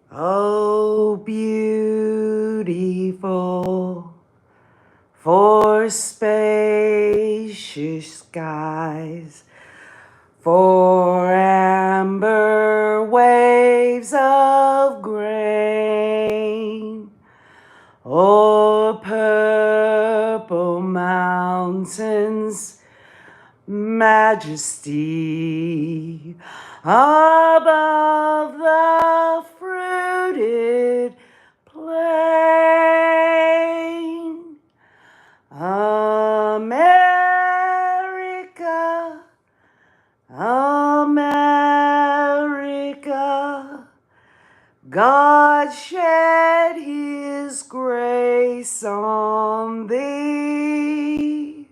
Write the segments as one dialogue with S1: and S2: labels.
S1: Oh, beautiful for spacious skies, for amber waves of grain, or purple mountains, majesty above the fruited plain. America, America, God shed his grace on thee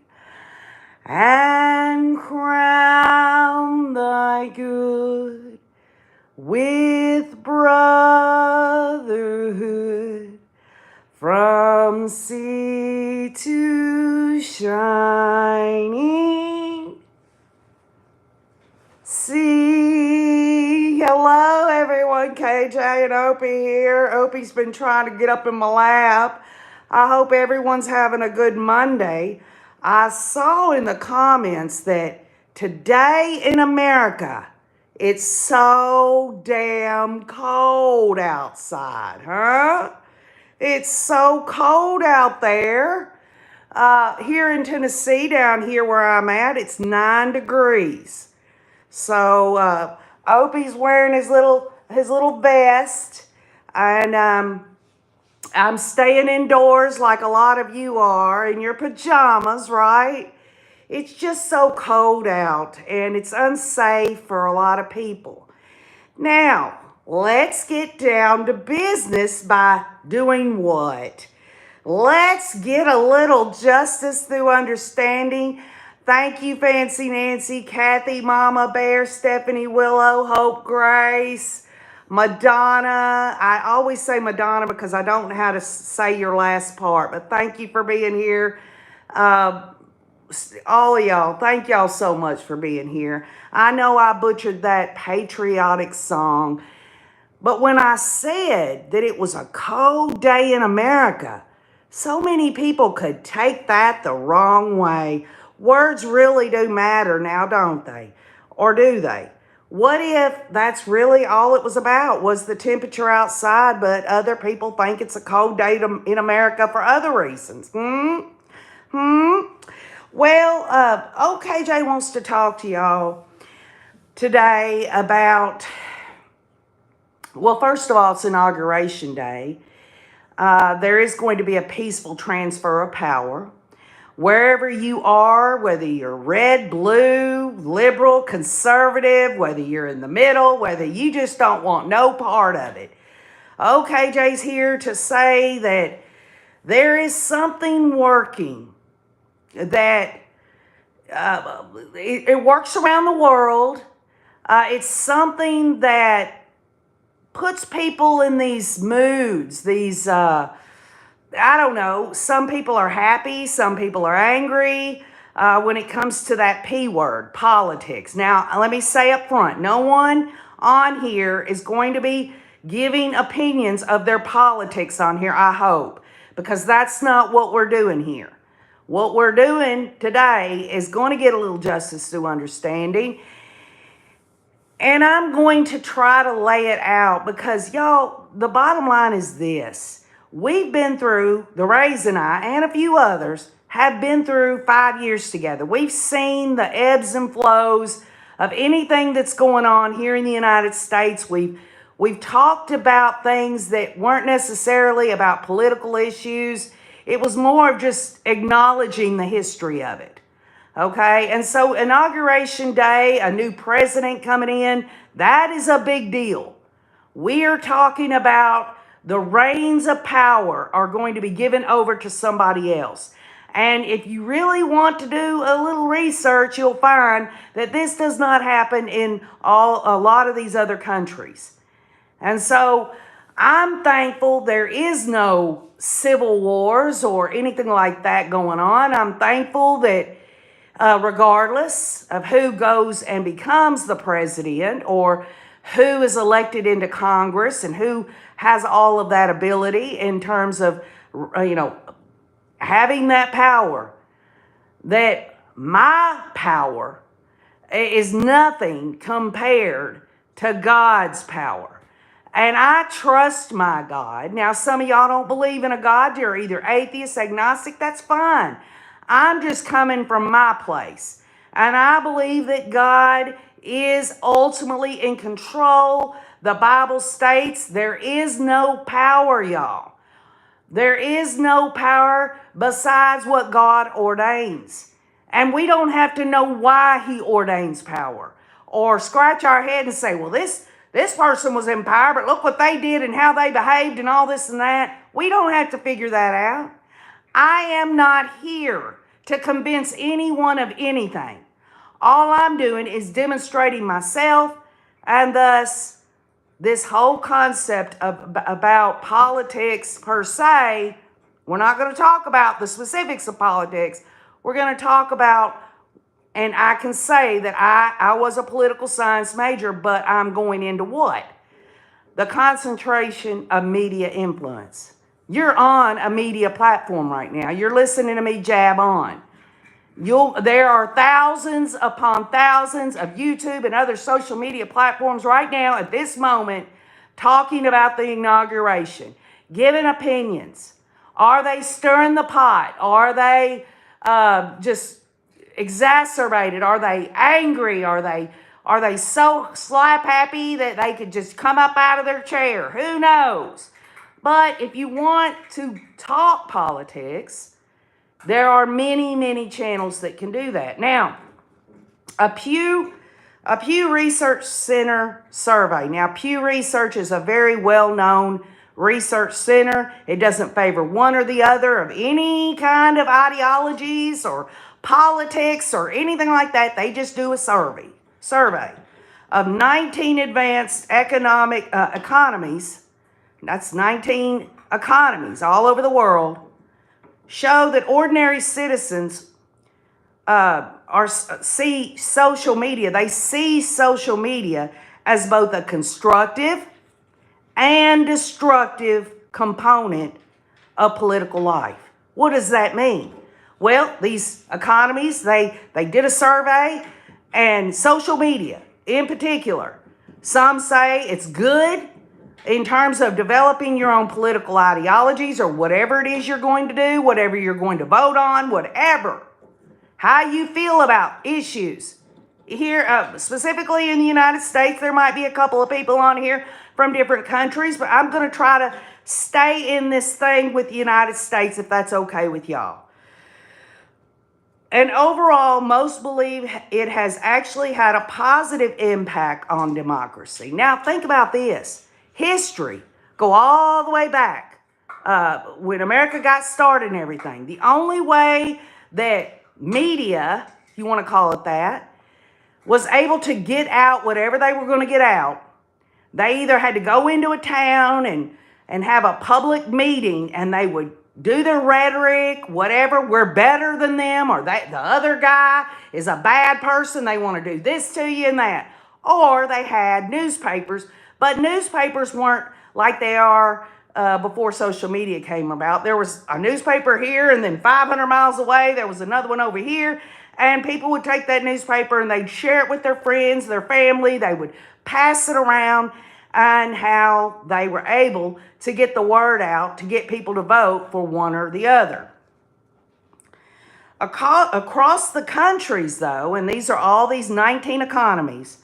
S1: and crown thy good with brotherhood from sea to shining sea. Hello, everyone. KJ and Opie here. Opie's been trying to get up in my lap. I hope everyone's having a good Monday. I saw in the comments that today in America, it's so damn cold outside, huh? It's so cold out there. Here in Tennessee, down here where I'm at, it's 9 degrees. So Opie's wearing his little vest, and I'm staying indoors like a lot of you are in your pajamas, right? It's just so cold out, and it's unsafe for a lot of people. Now, let's get down to business by doing what? Let's get a little justice through understanding. Thank you, Fancy Nancy, Kathy, Mama Bear, Stephanie, Willow, Hope, Grace, Madonna. I always say Madonna because I don't know how to say your last part, but thank you for being here. All of y'all, thank y'all so much for being here. I know I butchered that patriotic song, but when I said that it was a cold day in America, so many people could take that the wrong way. Words really do matter now, don't they? Or do they? What if that's really all it was about, was the temperature outside, but other people think it's a cold day in America for other reasons? Well, OKJ wants to talk to y'all today about, well, first of all, it's Inauguration Day. There is going to be a peaceful transfer of power. Wherever you are, whether you're red, blue, liberal, conservative, whether you're in the middle, whether you just don't want no part of it, OKJ's here to say that there is something working that it works around the world. It's something that puts people in these moods, these, I don't know, some people are happy, some people are angry when it comes to that P word, politics. Now, let me say up front, no one on here is going to be giving opinions of their politics on here, I hope, because that's not what we're doing here. What we're doing today is going to get a little justice through understanding. And I'm going to try to lay it out because, y'all, the bottom line is this. We've been through, the Rays and I, and a few others, have been through 5 years together. We've seen the ebbs and flows of anything that's going on here in the United States. We've talked about things that weren't necessarily about political issues. It was more of just acknowledging the history of it. Okay, and so Inauguration Day, a new president coming in, that is a big deal. We are talking about the reins of power are going to be given over to somebody else. And if you really want to do a little research, you'll find that this does not happen in a lot of these other countries. And so I'm thankful there is no civil wars or anything like that going on. I'm thankful that regardless of who goes and becomes the president or who is elected into Congress and who has all of that ability in terms of, having that power, that my power is nothing compared to God's power. And I trust my God. Now, some of y'all don't believe in a God. You're either atheist, agnostic. That's fine. I'm just coming from my place. And I believe that God is ultimately in control. The Bible states there is no power, y'all. There is no power besides what God ordains. And we don't have to know why he ordains power or scratch our head and say, well, this person was in power, but look what they did and how they behaved and all this and that. We don't have to figure that out. I am not here to convince anyone of anything. All I'm doing is demonstrating myself, and thus this whole concept about politics per se, we're not going to talk about the specifics of politics. We're going to talk about, and I can say that I was a political science major, but I'm going into what? The concentration of media influence. You're on a media platform right now. You're listening to me jab on. There are thousands upon thousands of YouTube and other social media platforms right now at this moment talking about the inauguration, giving opinions. Are they stirring the pot? Are they just exacerbated? Are they angry? Are they so slap happy that they could just come up out of their chair? Who knows? But if you want to talk politics, there are many, many channels that can do that. Now, a Pew Research Center survey. Now, Pew Research is a very well-known research center. It doesn't favor one or the other of any kind of ideologies or politics or anything like that. They just do a survey of 19 advanced economies. That's 19 economies all over the world. Show that ordinary citizens see social media. They see social media as both a constructive and destructive component of political life. What does that mean? Well, these economies, they did a survey, and social media in particular, some say it's good in terms of developing your own political ideologies or whatever it is you're going to do, whatever you're going to vote on, whatever. How you feel about issues. Here, specifically in the United States, there might be a couple of people on here from different countries, but I'm going to try to stay in this thing with the United States if that's okay with y'all. And overall, most believe it has actually had a positive impact on democracy. Now, think about this. History, go all the way back when America got started and everything. The only way that media, if you want to call it that, was able to get out whatever they were going to get out, they either had to go into a town and have a public meeting, and they would do their rhetoric, whatever, we're better than them, or the other guy is a bad person, they want to do this to you and that. Or they had newspapers, but newspapers weren't like they are before social media came about. There was a newspaper here, and then 500 miles away, there was another one over here, and people would take that newspaper and they'd share it with their friends, their family, they would pass it around, and how they were able to get the word out, to get people to vote for one or the other. Across the countries, though, and these are all these 19 economies,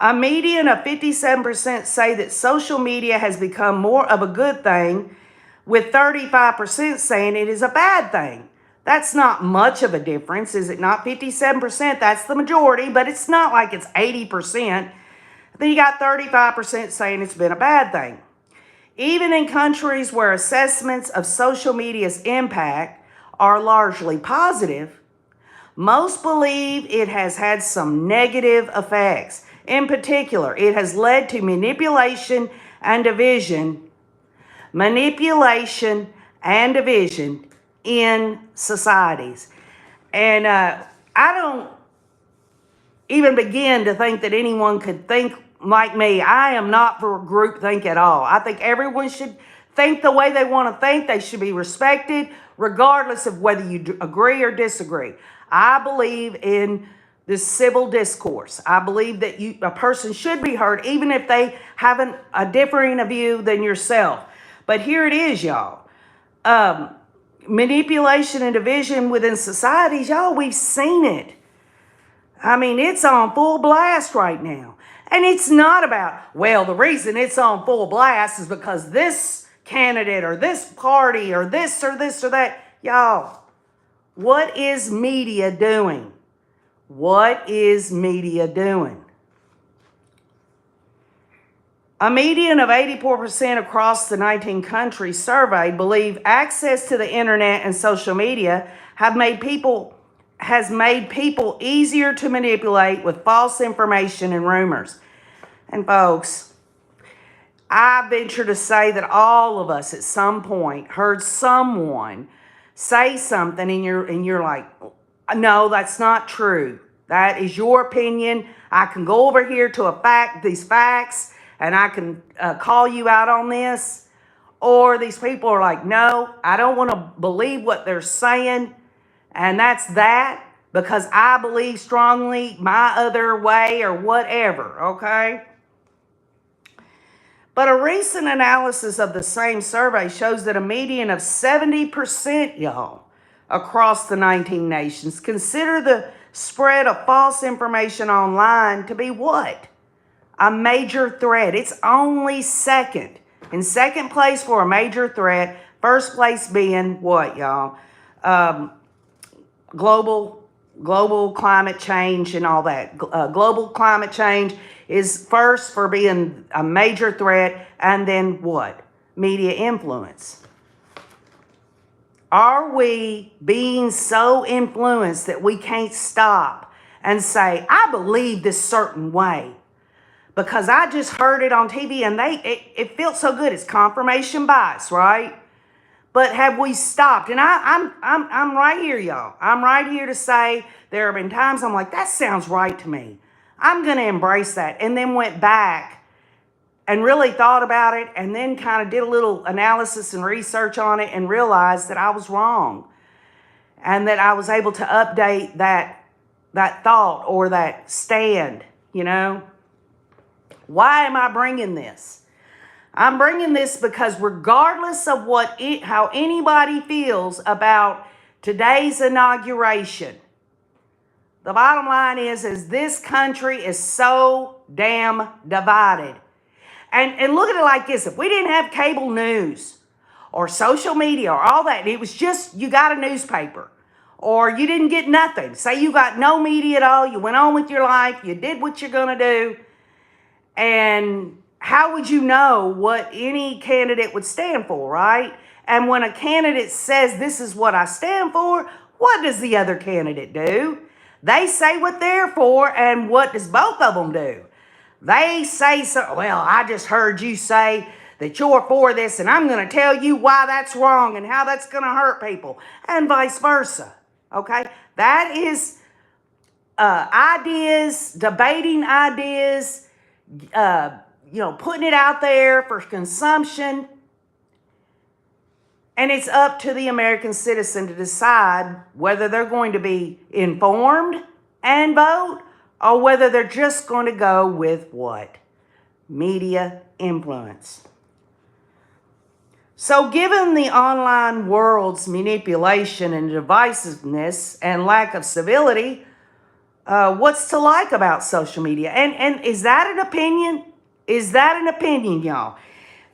S1: a median of 57% say that social media has become more of a good thing, with 35% saying it is a bad thing. That's not much of a difference, is it not? 57%, that's the majority, but it's not like it's 80%. Then you got 35% saying it's been a bad thing. Even in countries where assessments of social media's impact are largely positive, most believe it has had some negative effects. In particular, it has led to manipulation and division in societies. And I don't even begin to think that anyone could think like me, I am not for groupthink at all. I think everyone should think the way they want to think. They should be respected, regardless of whether you agree or disagree. I believe in this civil discourse. I believe that a person should be heard, even if they have a differing view than yourself. But here it is, y'all. Manipulation and division within societies, y'all, we've seen it. I mean, it's on full blast right now. And it's not about, well, the reason it's on full blast is because this candidate or this party or this or that. Y'all, what is media doing? What is media doing? A median of 84% across the 19 countries surveyed believe access to the internet and social media has made people easier to manipulate with false information and rumors. And folks, I venture to say that all of us at some point heard someone say something and you're like, no, that's not true. That is your opinion. I can go over here to these facts and I can call you out on this. Or these people are like, no, I don't want to believe what they're saying. And that's that, because I believe strongly my other way or whatever, okay? But a recent analysis of the same survey shows that a median of 70%, y'all, across the 19 nations consider the spread of false information online to be what? A major threat. It's only second. In second place for a major threat, first place being what, y'all? Global climate change and all that. Global climate change is first for being a major threat, and then what? Media influence. Are we being so influenced that we can't stop and say, I believe this certain way because I just heard it on TV and it feels so good. It's confirmation bias, right? But have we stopped? And I'm right here, y'all. I'm right here to say there have been times I'm like, that sounds right to me. I'm going to embrace that. And then went back and really thought about it and then kind of did a little analysis and research on it and realized that I was wrong. And that I was able to update that thought or that stand, you know. Why am I bringing this? I'm bringing this because regardless of how anybody feels about today's inauguration, the bottom line is this country is so damn divided. And look at it like this. If we didn't have cable news or social media or all that, it was just you got a newspaper or you didn't get nothing. Say you got no media at all. You went on with your life. You did what you're going to do. And how would you know what any candidate would stand for, right? And when a candidate says, this is what I stand for, what does the other candidate do? They say what they're for, and what does both of them do? They say, well, I just heard you say that you're for this, and I'm going to tell you why that's wrong and how that's going to hurt people, and vice versa, okay? That is ideas, debating ideas, putting it out there for consumption. And it's up to the American citizen to decide whether they're going to be informed and vote or whether they're just going to go with what? Media influence. So given the online world's manipulation and divisiveness and lack of civility, what's to like about social media? And is that an opinion? Is that an opinion, y'all?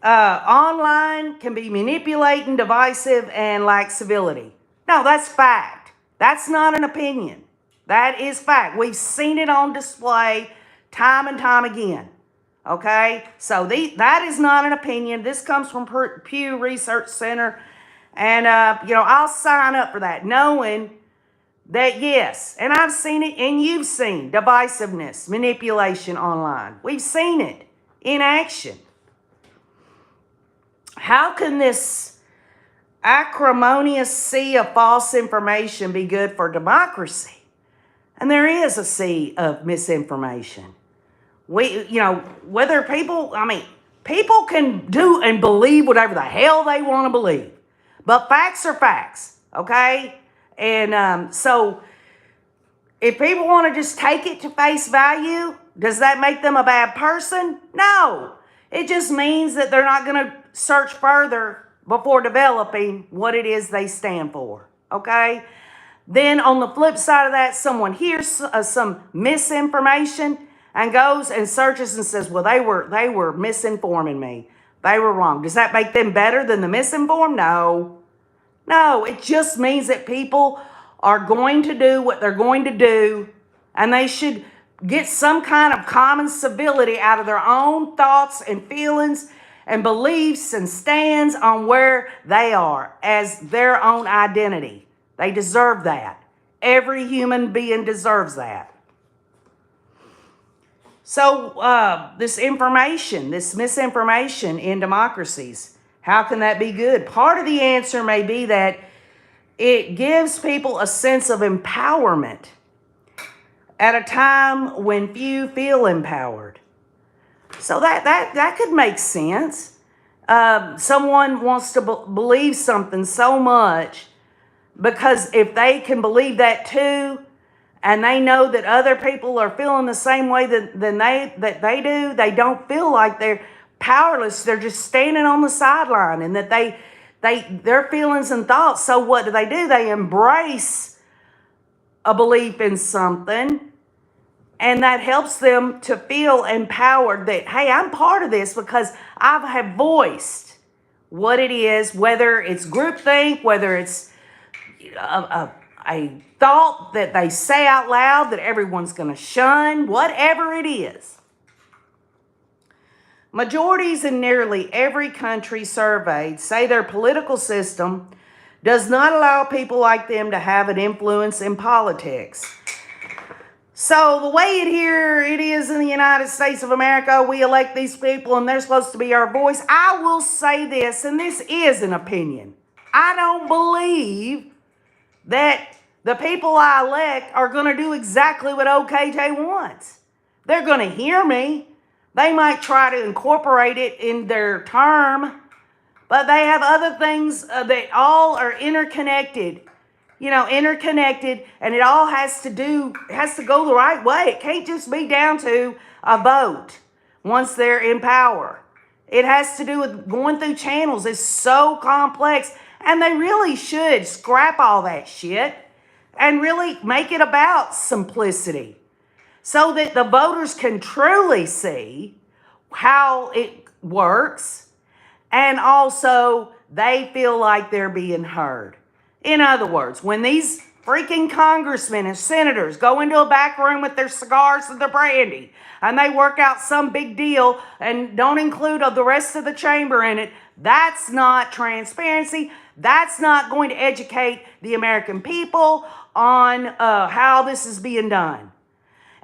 S1: Online can be manipulating, divisive, and lack civility. No, that's fact. That's not an opinion. That is fact. We've seen it on display time and time again. Okay? So that is not an opinion. This comes from Pew Research Center. And, I'll sign up for that, knowing that yes, and I've seen it, and you've seen divisiveness, manipulation online. We've seen it in action. How can this acrimonious sea of false information be good for democracy? And there is a sea of misinformation. whether people can do and believe whatever the hell they want to believe. But facts are facts, okay? And so if people want to just take it to face value, does that make them a bad person? No. It just means that they're not going to search further before developing what it is they stand for, okay? Then on the flip side of that, someone hears some misinformation and goes and searches and says, well, they were misinforming me. They were wrong. Does that make them better than the misinformed? No. No, it just means that people are going to do what they're going to do, and they should get some kind of common civility out of their own thoughts and feelings and beliefs and stands on where they are as their own identity. They deserve that. Every human being deserves that. So this misinformation in democracies, how can that be good? Part of the answer may be that it gives people a sense of empowerment at a time when few feel empowered. So that could make sense. Someone wants to believe something so much because if they can believe that too, and they know that other people are feeling the same way that they do, they don't feel like they're powerless. They're just standing on the sideline, and that their feelings and thoughts. So what do? They embrace a belief in something, and that helps them to feel empowered that, hey, I'm part of this because I have voiced what it is, whether it's groupthink, whether it's a thought that they say out loud that everyone's going to shun, whatever it is. Majorities in nearly every country surveyed say their political system does not allow people like them to have an influence in politics. So the way it is in the United States of America, we elect these people and they're supposed to be our voice. I will say this, and this is an opinion. I don't believe that the people I elect are going to do exactly what OKJ wants. They're going to hear me. They might try to incorporate it in their term, but they have other things that all are interconnected. Interconnected, and it all has to go the right way. It can't just be down to a vote once they're in power. It has to do with going through channels. It's so complex, and they really should scrap all that shit and really make it about simplicity so that the voters can truly see how it works, and also they feel like they're being heard. In other words, when these freaking congressmen and senators go into a back room with their cigars and their brandy and they work out some big deal and don't include the rest of the chamber in it, that's not transparency. That's not going to educate the American people on how this is being done.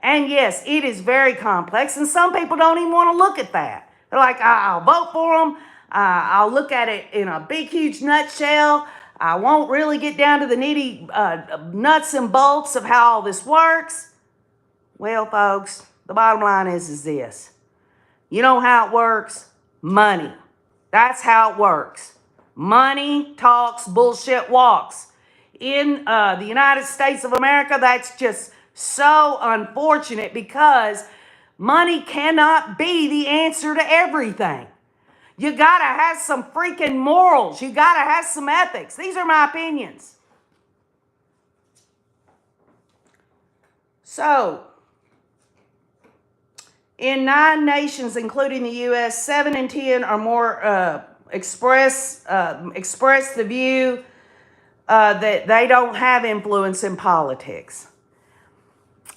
S1: And yes, it is very complex, and some people don't even want to look at that. They're like, I'll vote for them. I'll look at it in a big, huge nutshell. I won't really get down to the nitty nuts and bolts of how all this works. Well, folks, the bottom line is this. You know how it works? Money. That's how it works. Money talks, bullshit walks. In the United States of America, that's just so unfortunate because money cannot be the answer to everything. You got to have some freaking morals. You got to have some ethics. These are my opinions. So, in 9 nations, including the U.S., 7 in 10 or more express the view that they don't have influence in politics.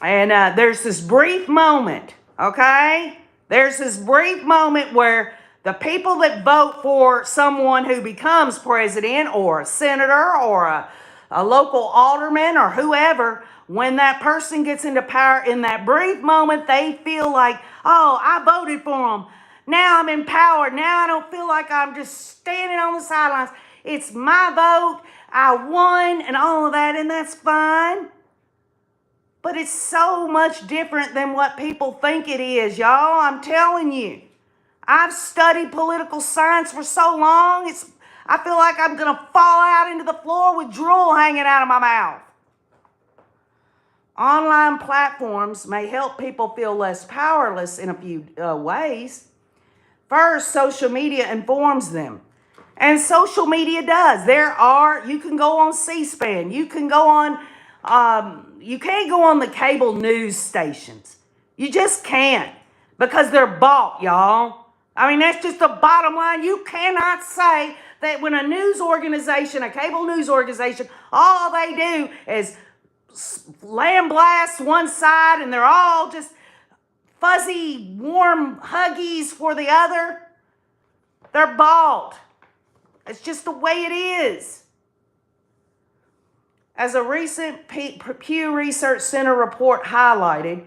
S1: And there's this brief moment, okay? There's this brief moment where the people that vote for someone who becomes president or a senator or a local alderman or whoever, when that person gets into power, in that brief moment, they feel like, oh, I voted for them. Now I'm empowered. Now I don't feel like I'm just standing on the sidelines. It's my vote. I won and all of that, and that's fine. But it's so much different than what people think it is, y'all. I'm telling you. I've studied political science for so long, I feel like I'm going to fall out into the floor with drool hanging out of my mouth. Online platforms may help people feel less powerless in a few ways. First, social media informs them. And social media does. You can go on C-SPAN. You can go on, you can't go on the cable news stations. You just can't because they're bought, y'all. I mean, that's just the bottom line. You cannot say that when a news organization, a cable news organization, all they do is lambaste one side and they're all just fuzzy, warm huggies for the other. They're bought. It's just the way it is. As a recent Pew Research Center report highlighted,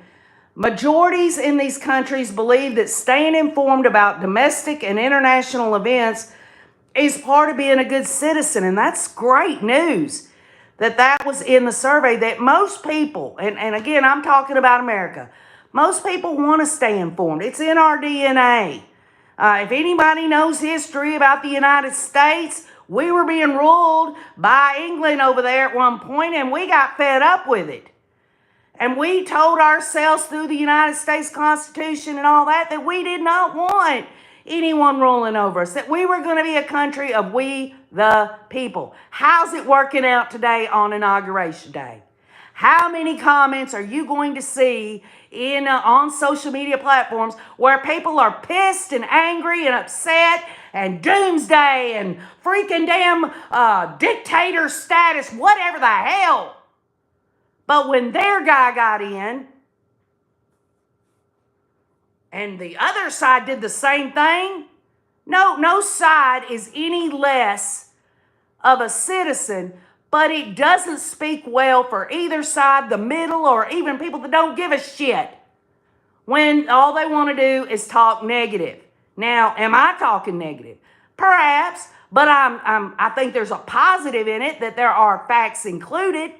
S1: majorities in these countries believe that staying informed about domestic and international events is part of being a good citizen. And that's great news that was in the survey, that most people, and again, I'm talking about America, most people want to stay informed. It's in our DNA. If anybody knows history about the United States, we were being ruled by England over there at one point, and we got fed up with it. And we told ourselves through the United States Constitution and all that we did not want anyone ruling over us, that we were going to be a country of we the people. How's it working out today on Inauguration Day? How many comments are you going to see on social media platforms where people are pissed and angry and upset and doomsday and freaking damn dictator status, whatever the hell? But when their guy got in and the other side did the same thing, no side is any less of a citizen, but it doesn't speak well for either side, the middle, or even people that don't give a shit when all they want to do is talk negative. Now, am I talking negative? Perhaps, but I think there's a positive in it, that there are facts included.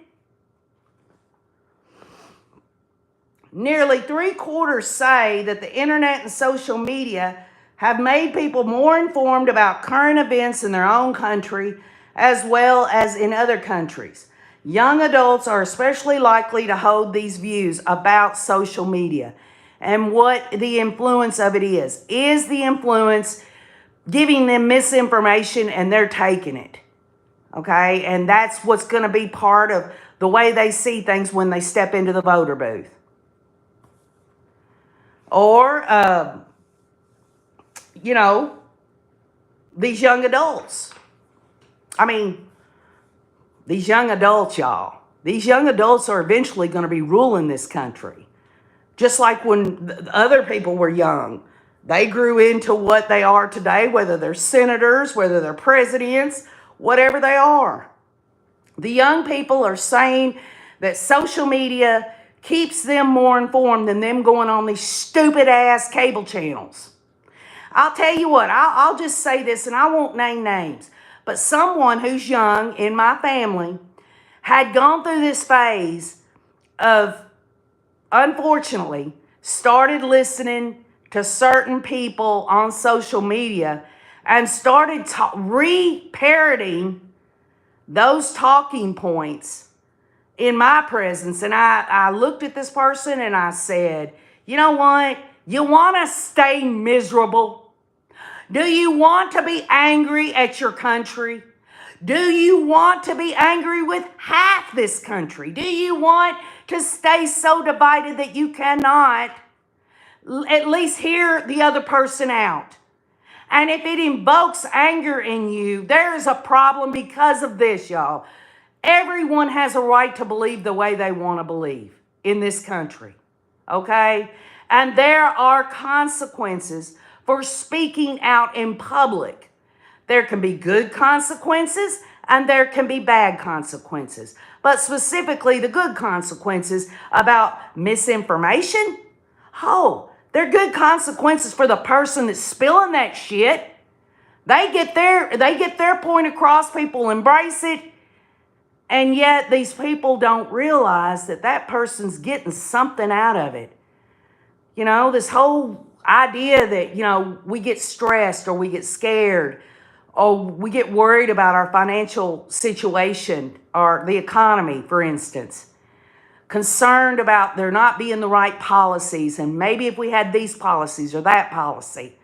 S1: Nearly 3/4 say that the internet and social media have made people more informed about current events in their own country as well as in other countries. Young adults are especially likely to hold these views about social media and what the influence of it is. Is the influence giving them misinformation and they're taking it? Okay, and that's what's going to be part of the way they see things when they step into the voter booth. Or, these young adults. I mean, these young adults, y'all. These young adults are eventually going to be ruling this country. Just like when the other people were young. They grew into what they are today, whether they're senators, whether they're presidents, whatever they are. The young people are saying that social media keeps them more informed than them going on these stupid ass cable channels. I'll tell you what, I'll just say this, and I won't name names, but someone who's young in my family had gone through this phase of, unfortunately, started listening to certain people on social media and started re-parroting those talking points in my presence. And I looked at this person and I said, you know what? You want to stay miserable? Do you want to be angry at your country? Do you want to be angry with half this country? Do you want to stay so divided that you cannot at least hear the other person out? And if it invokes anger in you, there is a problem because of this, y'all. Everyone has a right to believe the way they want to believe in this country, okay? And there are consequences for speaking out in public. There can be good consequences and there can be bad consequences. But specifically, the good consequences about misinformation, they're good consequences for the person that's spilling that shit. They get their point across, people embrace it, And yet these people don't realize that that person's getting something out of it. You know, this whole idea that, you know, we get stressed or we get scared or we get worried about our financial situation or the economy, for instance. Concerned about there not being the right policies, and maybe if we had these policies or that policy.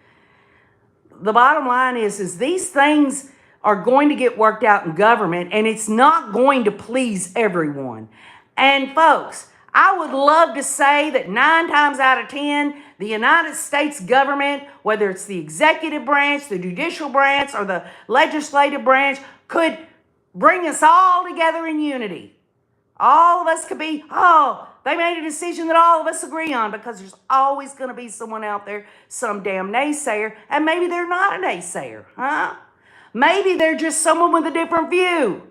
S1: The bottom line is these things are going to get worked out in government, and it's not going to please everyone. And folks, I would love to say that 9 times out of 10, the United States government, whether it's the executive branch, the judicial branch, or the legislative branch, could bring us all together in unity. All of us could be, they made a decision that all of us agree on, because there's always going to be someone out there, some damn naysayer, and maybe they're not a naysayer, huh? Maybe they're just someone with a different view.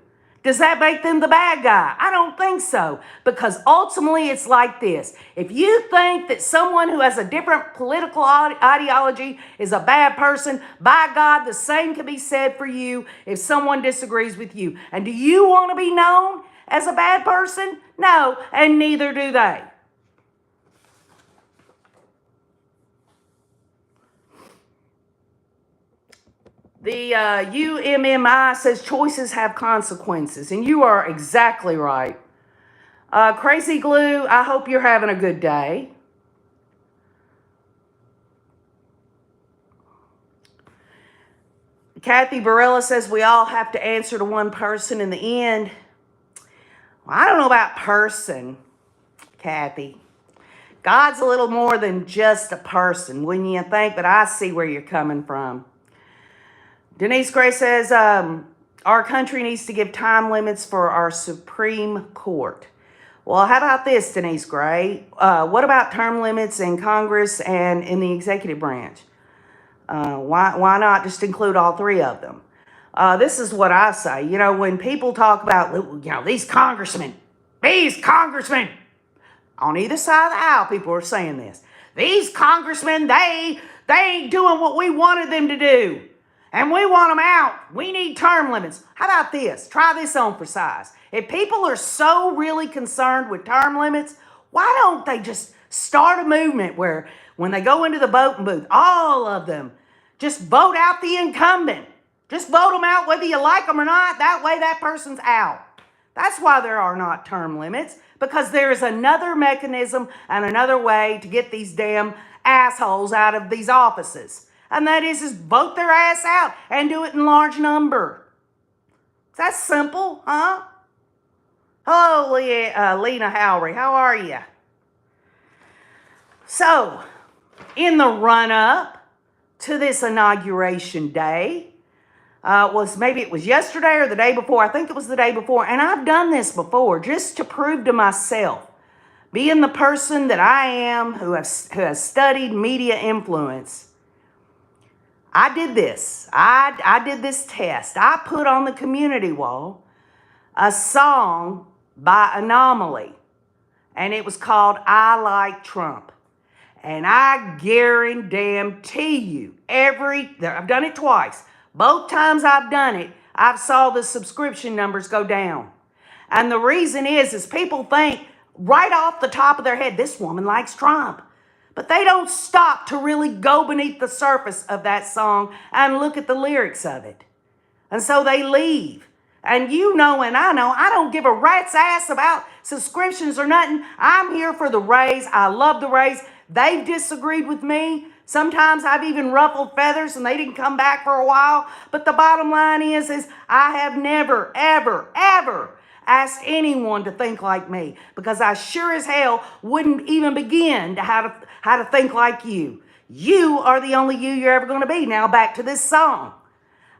S1: Does that make them the bad guy? I don't think so, because ultimately it's like this. If you think that someone who has a different political ideology is a bad person, by God, the same can be said for you if someone disagrees with you. And do you want to be known as a bad person? No, and neither do they. The UMMI says choices have consequences, and you are exactly right. Crazy Glue, I hope you're having a good day. Kathy Barella says we all have to answer to one person in the end. Well, I don't know about person, Kathy. God's a little more than just a person, wouldn't you think? But I see where you're coming from. Denise Gray says, our country needs to give time limits for our Supreme Court. Well, how about this, Denise Gray? What about term limits in Congress and in the executive branch? Why not just include all 3 of them? This is what I say. You know, when people talk about, you know, these congressmen, on either side of the aisle, people are saying this. These congressmen, they ain't doing what we wanted them to do. And we want them out. We need term limits. How about this? Try this on for size. If people are so really concerned with term limits, why don't they just start a movement where when they go into the voting booth, all of them just vote out the incumbent. Just vote them out whether you like them or not. That way that person's out. That's why there are not term limits, because there is another mechanism and another way to get these damn assholes out of these offices. And that is vote their ass out and do it in large number. That's simple, huh? Hello, Lena Howry. How are you? So, in the run-up to this inauguration day, maybe it was yesterday or the day before. I think it was the day before. And I've done this before just to prove to myself, being the person that I am who has studied media influence, I did this. I did this test. I put on the community wall a song by Anomaly, and it was called I Like Trump. And I guarantee you, I've done it twice. Both times I've done it, I've saw the subscription numbers go down. And the reason is people think right off the top of their head, this woman likes Trump. But they don't stop to really go beneath the surface of that song and look at the lyrics of it. And so they leave. And you know and I know, I don't give a rat's ass about subscriptions or nothing. I'm here for the Rays. I love the Rays. They've disagreed with me. Sometimes I've even ruffled feathers and they didn't come back for a while. But the bottom line is I have never, ever, ever asked anyone to think like me, because I sure as hell wouldn't even begin to how to think like you. You are the only you're ever going to be. Now back to this song.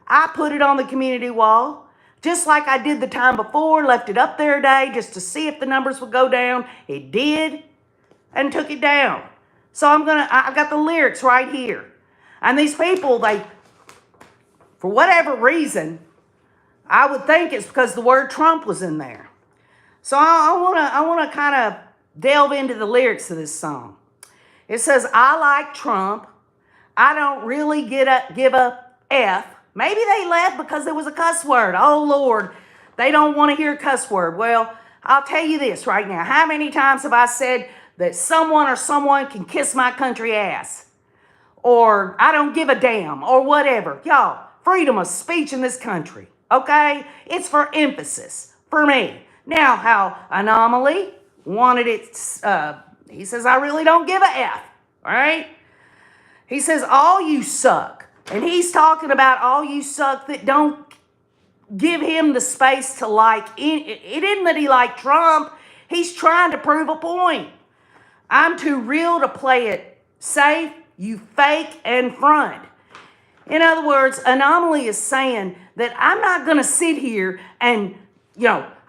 S1: I put it on the community wall, just like I did the time before, left it up there a day just to see if the numbers would go down. It did, and took it down. So I got the lyrics right here. And these people, for whatever reason, I would think it's because the word Trump was in there. So I want to kind of delve into the lyrics of this song. It says, I like Trump. I don't really give a F. Maybe they left because there was a cuss word. Oh, Lord. They don't want to hear a cuss word. Well, I'll tell you this right now. How many times have I said that someone or someone can kiss my country ass? Or I don't give a damn, or whatever. Y'all, freedom of speech in this country, okay? It's for emphasis, for me. Now, how Anomaly wanted it, he says, I really don't give a F, all right? He says, all you suck. And he's talking about all you suck that don't give him the space to like. It isn't that he liked Trump. He's trying to prove a point. I'm too real to play it safe. You fake and front. In other words, Anomaly is saying that I'm not going to sit here and,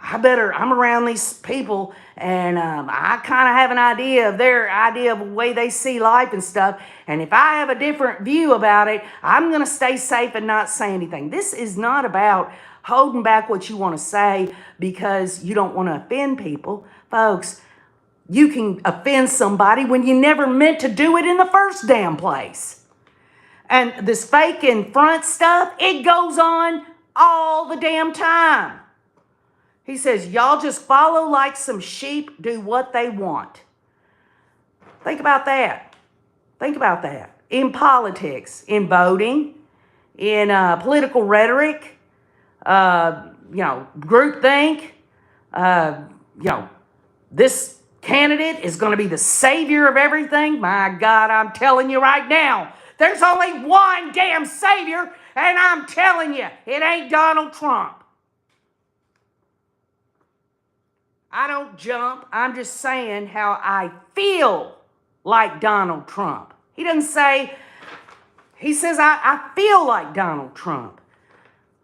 S1: I'm around these people and I kind of have an idea of their idea of the way they see life and stuff. And if I have a different view about it, I'm going to stay safe and not say anything. This is not about holding back what you want to say because you don't want to offend people. Folks, you can offend somebody when you never meant to do it in the first damn place. And this fake and front stuff, it goes on all the damn time. He says, y'all just follow like some sheep, do what they want. Think about that. Think about that. In politics, in voting, in political rhetoric, groupthink, this candidate is going to be the savior of everything. My God, I'm telling you right now, there's only one damn savior, and I'm telling you, it ain't Donald Trump. I don't jump. I'm just saying how I feel like Donald Trump. He doesn't say, he says, I feel like Donald Trump.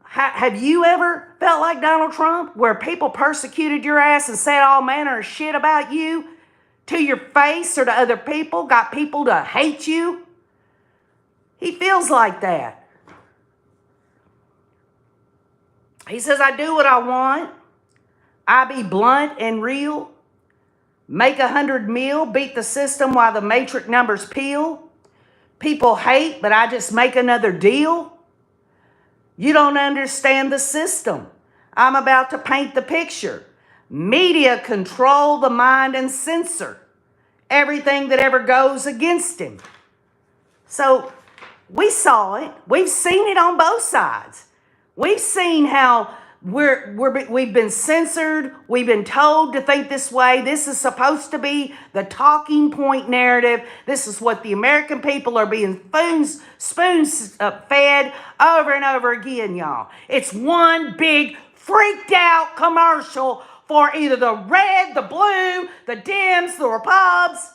S1: Have you ever felt like Donald Trump, where people persecuted your ass and said all manner of shit about you to your face or to other people, got people to hate you? He feels like that. He says, I do what I want. I be blunt and real. Make 100 mil, beat the system while the matrix numbers peel. People hate, but I just make another deal. You don't understand the system. I'm about to paint the picture. Media control the mind and censor everything that ever goes against him. So we saw it. We've seen it on both sides. We've seen how we've been censored. We've been told to think this way. This is supposed to be the talking point narrative. This is what the American people are being spoons fed over and over again, y'all. It's one big freaked out commercial for either the red, the blue, the Dems, the Repubs.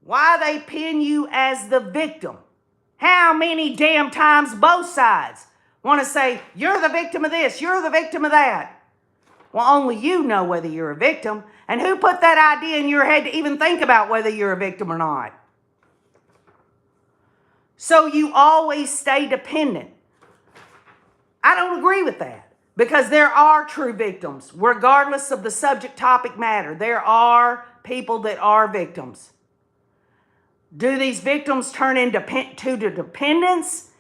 S1: Why they pin you as the victim? How many damn times both sides want to say, you're the victim of this, you're the victim of that? Well, only you know whether you're a victim. And who put that idea in your head to even think about whether you're a victim or not? So you always stay dependent. I don't agree with that, because there are true victims, regardless of the subject topic matter. There are people that are victims. Do these victims turn into dependents?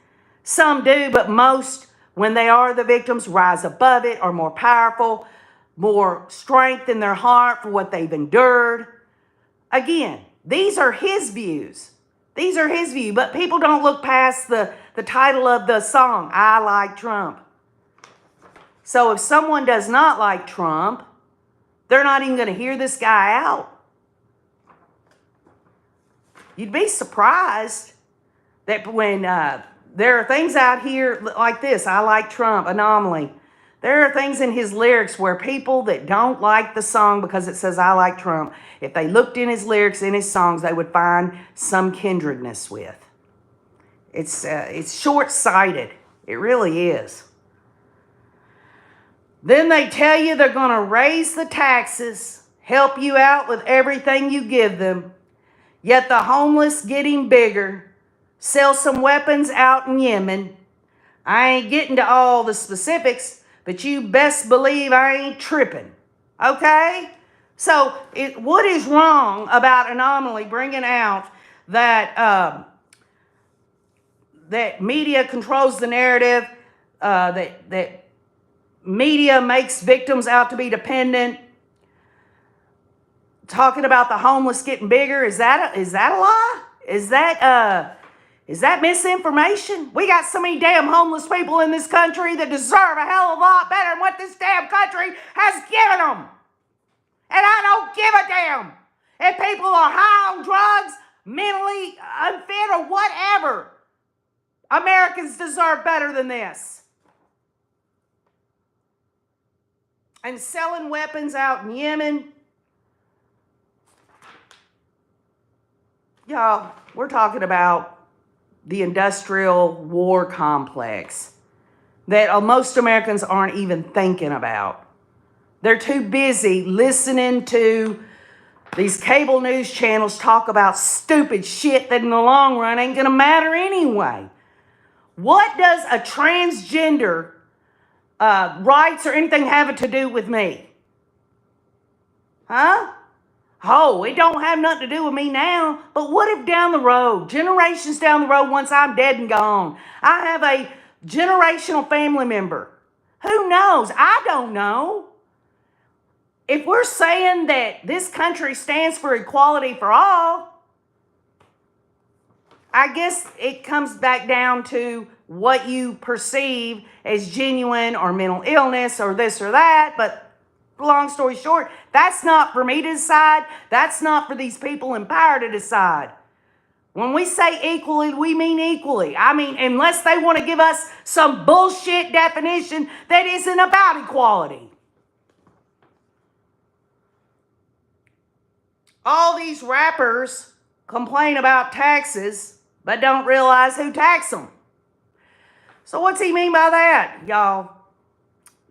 S1: Some do, but most, when they are the victims, rise above it, are more powerful, more strength in their heart for what they've endured. Again, these are his views. These are his views, but people don't look past the title of the song, I Like Trump. So if someone does not like Trump, they're not even going to hear this guy out. You'd be surprised that when there are things out here like this, I Like Trump, Anomaly. There are things in his lyrics where people that don't like the song because it says I like Trump, if they looked in his lyrics, in his songs, they would find some kindredness with. It's short-sighted. It really is. Then they tell you they're going to raise the taxes, help you out with everything you give them. Yet the homeless getting bigger, sell some weapons out in Yemen. I ain't getting to all the specifics, but you best believe I ain't tripping. Okay? So what is wrong about Anomaly bringing out that that media controls the narrative, that media makes victims out to be dependent. Talking about the homeless getting bigger, is that a lie? Is that misinformation? We got so many damn homeless people in this country that deserve a hell of a lot better than what this damn country has given them. And I don't give a damn if people are high on drugs, mentally unfit, or whatever. Americans deserve better than this. And selling weapons out in Yemen. Y'all, we're talking about the industrial war complex that most Americans aren't even thinking about. They're too busy listening to these cable news channels talk about stupid shit that in the long run ain't gonna matter anyway. What does a transgender rights or anything have to do with me? Huh? Oh, it don't have nothing to do with me now. But what if down the road, generations down the road, once I'm dead and gone, I have a generational family member? Who knows? I don't know. If we're saying that this country stands for equality for all, I guess it comes back down to what you perceive as genuine or mental illness or this or that. But long story short, that's not for me to decide. That's not for these people in power to decide. When we say equally, we mean equally. I mean, unless they want to give us some bullshit definition that isn't about equality. All these rappers complain about taxes, but don't realize who taxes them. So what's he mean by that, y'all?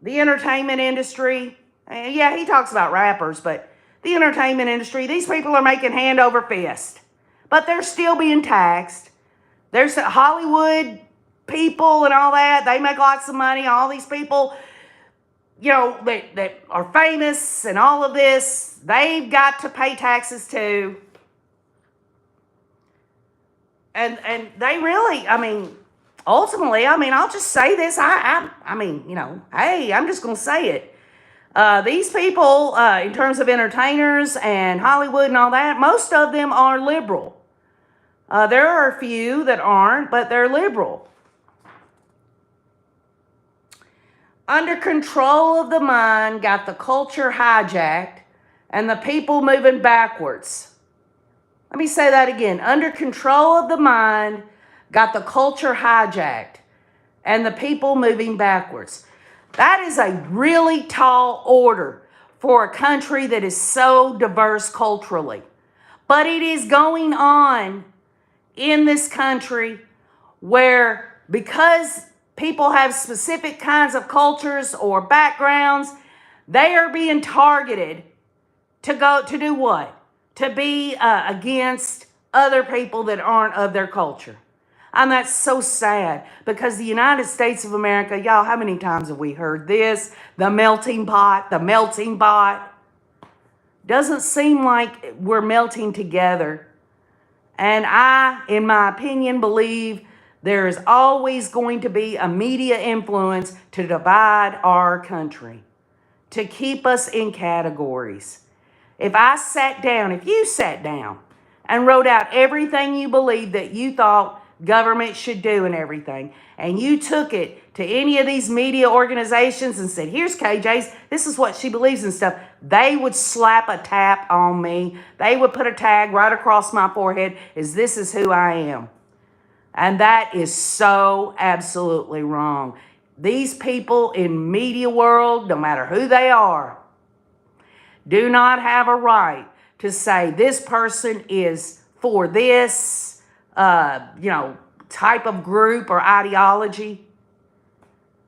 S1: The entertainment industry. Yeah, he talks about rappers, but the entertainment industry, these people are making hand over fist. But they're still being taxed. There's Hollywood people and all that. They make lots of money. All these people, you know, that are famous and all of this, they've got to pay taxes too. And they really, I mean, ultimately, I mean, I'll just say this. I mean, you know, hey, I'm just going to say it. These people, in terms of entertainers and Hollywood and all that, most of them are liberal. There are a few that aren't, but they're liberal. Under control of the mind, got the culture hijacked, and the people moving backwards. Let me say that again. Under control of the mind, got the culture hijacked, and the people moving backwards. That is a really tall order for a country that is so diverse culturally. But it is going on in this country where, because people have specific kinds of cultures or backgrounds, they are being targeted to go to do what? To be against other people that aren't of their culture. And that's so sad, because the United States of America, y'all, how many times have we heard this? The melting pot, the melting pot. Doesn't seem like we're melting together. And I, in my opinion, believe there is always going to be a media influence to divide our country, to keep us in categories. If you sat down and wrote out everything you believed that you thought government should do and everything, and you took it to any of these media organizations and said, here's KJ's, this is what she believes and stuff, they would slap a tap on me. They would put a tag right across my forehead as this is who I am. And that is so absolutely wrong. These people in media world, no matter who they are, do not have a right to say this person is for this, type of group or ideology.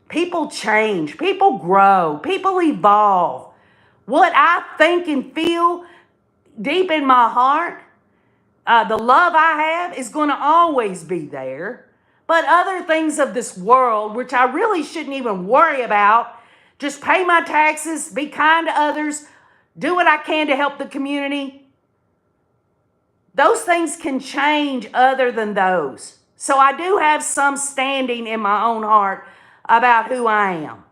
S1: People change, people grow, people evolve. What I think and feel deep in my heart, the love I have is going to always be there. But other things of this world, which I really shouldn't even worry about, just pay my taxes, be kind to others, do what I can to help the community. Those things can change other than those. So I do have some standing in my own heart about who I am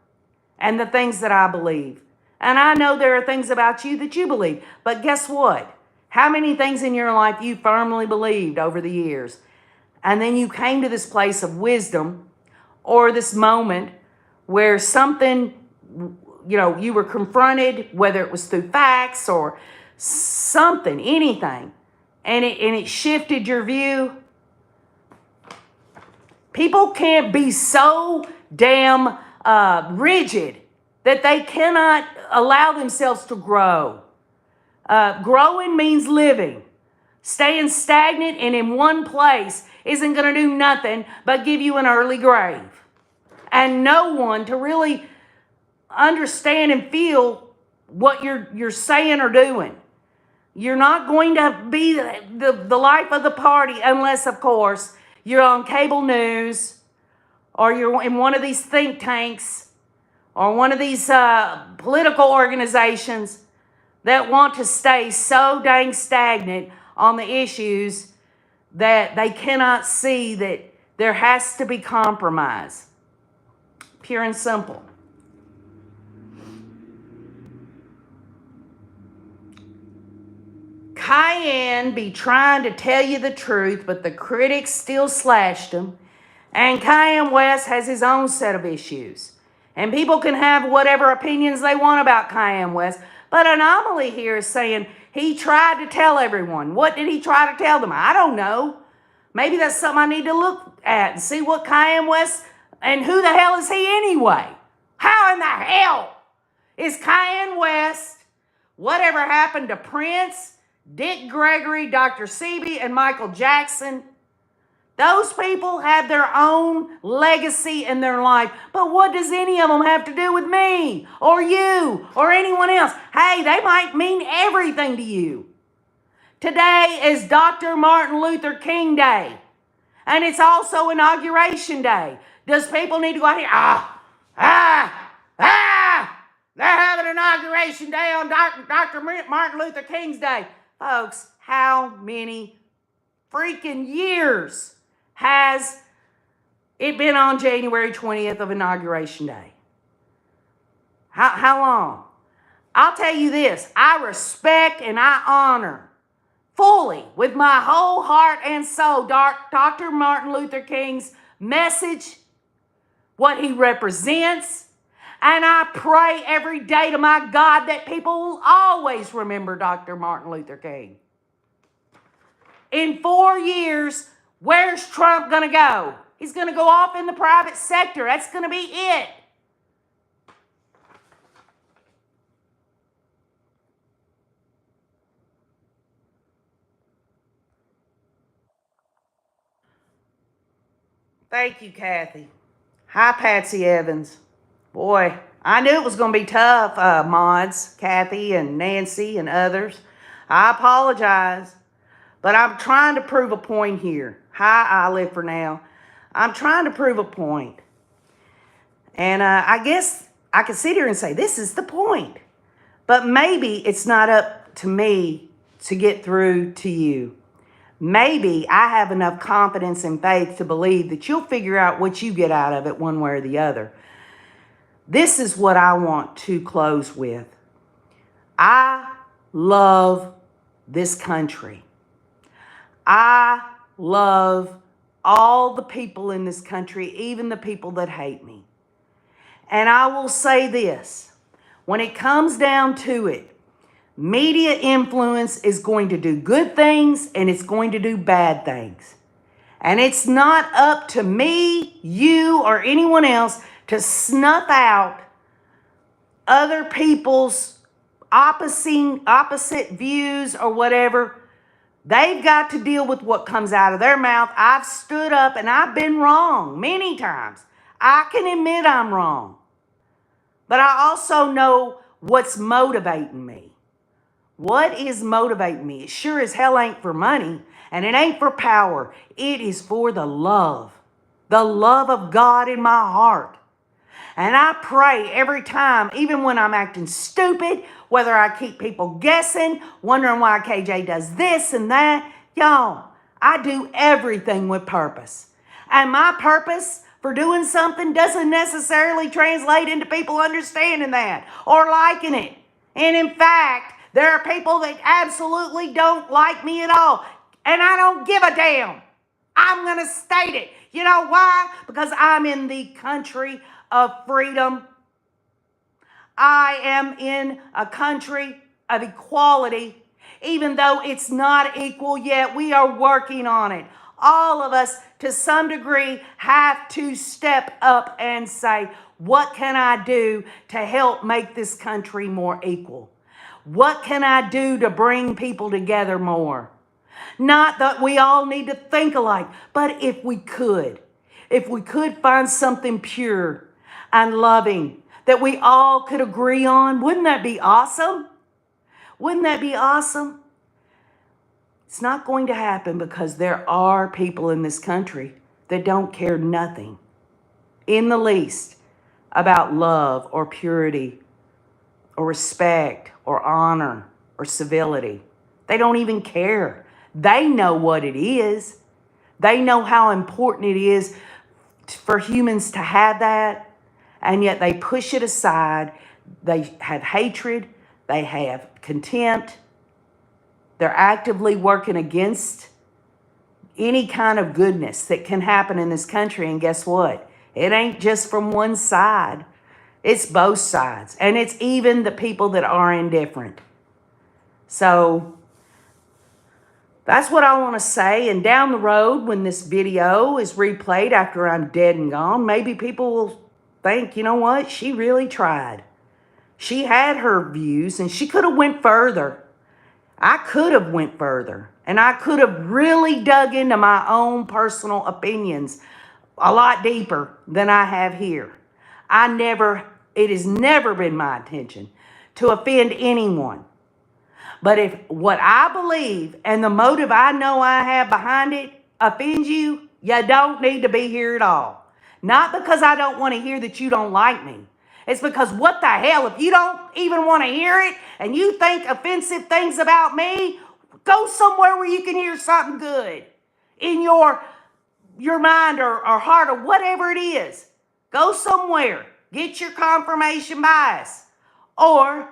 S1: and the things that I believe. And I know there are things about you that you believe. But guess what? How many things in your life you firmly believed over the years? And then you came to this place of wisdom or this moment where something, you were confronted, whether it was through facts or something, anything, and it shifted your view. People can't be so damn rigid that they cannot allow themselves to grow. Growing means living. Staying stagnant and in one place isn't going to do nothing but give you an early grave. And no one to really understand and feel what you're saying or doing. You're not going to be the life of the party unless, of course, you're on cable news or you're in one of these think tanks or one of these political organizations that want to stay so dang stagnant on the issues that they cannot see that there has to be compromise. Pure and simple. Cayenne be trying to tell you the truth, but the critics still slashed him. And Cayenne West has his own set of issues. And people can have whatever opinions they want about Cayenne West. But Anomaly here is saying he tried to tell everyone. What did he try to tell them? I don't know. Maybe that's something I need to look at and see what Cayenne West, and who the hell is he anyway? How in the hell is Cayenne West, whatever happened to Prince, Dick Gregory, Dr. Sebi, and Michael Jackson? Those people have their own legacy in their life. But what does any of them have to do with me or you or anyone else? Hey, they might mean everything to you. Today is Dr. Martin Luther King Day. And it's also Inauguration Day. Does people need to go out here? They're having Inauguration Day on Dr. Martin Luther King's Day. Folks, how many freaking years has it been on January 20th of Inauguration Day? How long? I'll tell you this. I respect and I honor fully, with my whole heart and soul, Dr. Martin Luther King's message, what he represents. And I pray every day to my God that people will always remember Dr. Martin Luther King. In 4 years, where's Trump going to go? He's going to go off in the private sector. That's going to be it. Thank you, Kathy. Hi, Patsy Evans. Boy, I knew it was going to be tough, mods, Kathy and Nancy and others. I apologize, but I'm trying to prove a point here. Hi, I live for now. I'm trying to prove a point. And I guess I could sit here and say, this is the point. But maybe it's not up to me to get through to you. Maybe I have enough confidence and faith to believe that you'll figure out what you get out of it one way or the other. This is what I want to close with. I love this country. I love all the people in this country, even the people that hate me. And I will say this, when it comes down to it, media influence is going to do good things and it's going to do bad things. And it's not up to me, you, or anyone else to snuff out other people's opposite views or whatever. They've got to deal with what comes out of their mouth. I've stood up and I've been wrong many times. I can admit I'm wrong. But I also know what's motivating me. What is motivating me? It sure as hell ain't for money, and it ain't for power. It is for the love of God in my heart. And I pray every time, even when I'm acting stupid, whether I keep people guessing, wondering why KJ does this and that. Y'all, I do everything with purpose. And my purpose for doing something doesn't necessarily translate into people understanding that or liking it. And in fact, there are people that absolutely don't like me at all. And I don't give a damn. I'm going to state it. You know why? Because I'm in the country of freedom. I am in a country of equality. Even though it's not equal yet, we are working on it. All of us, to some degree, have to step up and say, what can I do to help make this country more equal? What can I do to bring people together more? Not that we all need to think alike, but if we could find something pure and loving that we all could agree on, wouldn't that be awesome? Wouldn't that be awesome? It's not going to happen because there are people in this country that don't care nothing in the least about love or purity or respect or honor or civility. They don't even care. They know what it is. They know how important it is for humans to have that, and yet they push it aside. They have hatred. They have contempt. They're actively working against any kind of goodness that can happen in this country. And guess what? It ain't just from one side. It's both sides. And it's even the people that are indifferent. So that's what I want to say. And down the road, when this video is replayed after I'm dead and gone, maybe people will think, you know what? She really tried. She had her views and she could have went further. I could have went further. And I could have really dug into my own personal opinions a lot deeper than I have here. It has never been my intention to offend anyone. But if what I believe and the motive I know I have behind it offends you, you don't need to be here at all. Not because I don't want to hear that you don't like me. It's because what the hell, if you don't even want to hear it and you think offensive things about me, go somewhere where you can hear something good in your mind or heart or whatever it is. Go somewhere. Get your confirmation bias. Or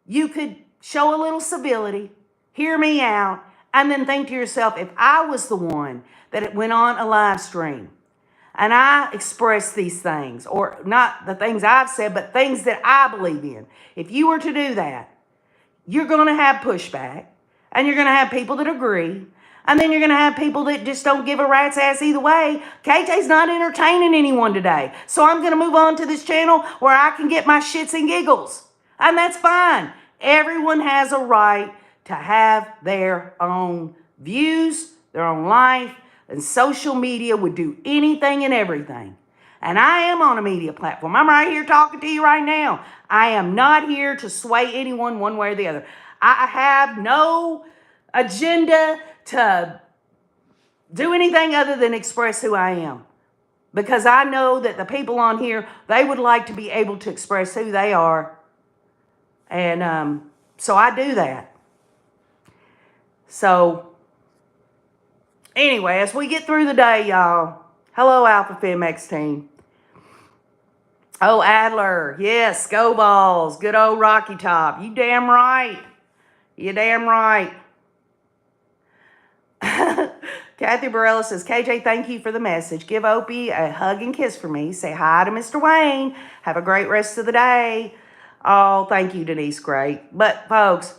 S1: you could show a little civility, hear me out, and then think to yourself, if I was the one that went on a live stream and I expressed these things, or not the things I've said, but things that I believe in, if you were to do that, you're going to have pushback, and you're going to have people that agree, and then you're going to have people that just don't give a rat's ass either way. KJ's not entertaining anyone today, so I'm going to move on to this channel where I can get my shits and giggles, and that's fine. Everyone has a right to have their own views, their own life, and social media would do anything and everything. And I am on a media platform. I'm right here talking to you right now. I am not here to sway anyone one way or the other. I have no agenda to do anything other than express who I am. Because I know that the people on here, they would like to be able to express who they are. And so I do that. So anyway, as we get through the day, y'all, hello, Alpha FemX team. Oh, Adler, yes, go balls, good old Rocky Top. You damn right. You damn right. Kathy Barella says, KJ, thank you for the message. Give Opie a hug and kiss for me. Say hi to Mr. Wayne. Have a great rest of the day. Oh, thank you, Denise. Great. But, folks,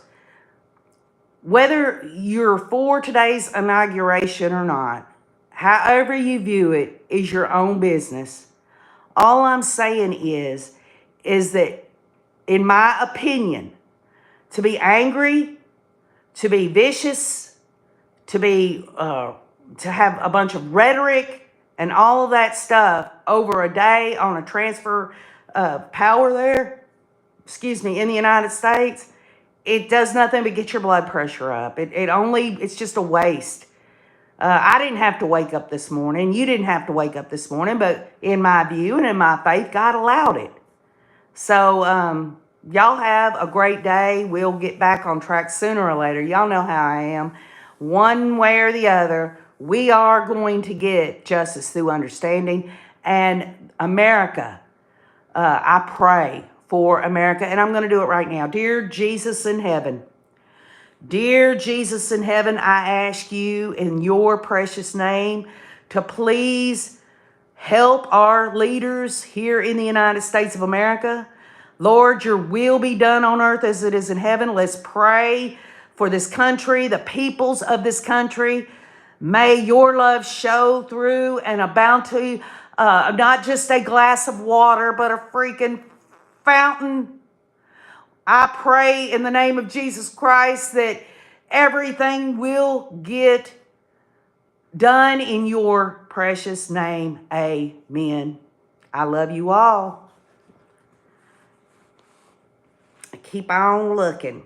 S1: whether you're for today's inauguration or not, however you view it is your own business. All I'm saying is that, in my opinion, to be angry, to be vicious, to have a bunch of rhetoric and all of that stuff over a day on a transfer of power there, in the United States, it does nothing but get your blood pressure up. It's just a waste. I didn't have to wake up this morning. You didn't have to wake up this morning, but in my view and in my faith, God allowed it. So, y'all have a great day. We'll get back on track sooner or later. Y'all know how I am. One way or the other, we are going to get justice through understanding And America, I pray for America, and I'm going to do it right now. Dear Jesus in heaven, dear Jesus in heaven, I ask you in your precious name to please help our leaders here in the United States of America. Lord, your will be done on earth as it is in heaven. Let's pray for this country, the peoples of this country. May your love show through and abound to not just a glass of water, but a freaking fountain. I pray in the name of Jesus Christ that everything will get done in your precious name. Amen. I love you all. Keep on looking.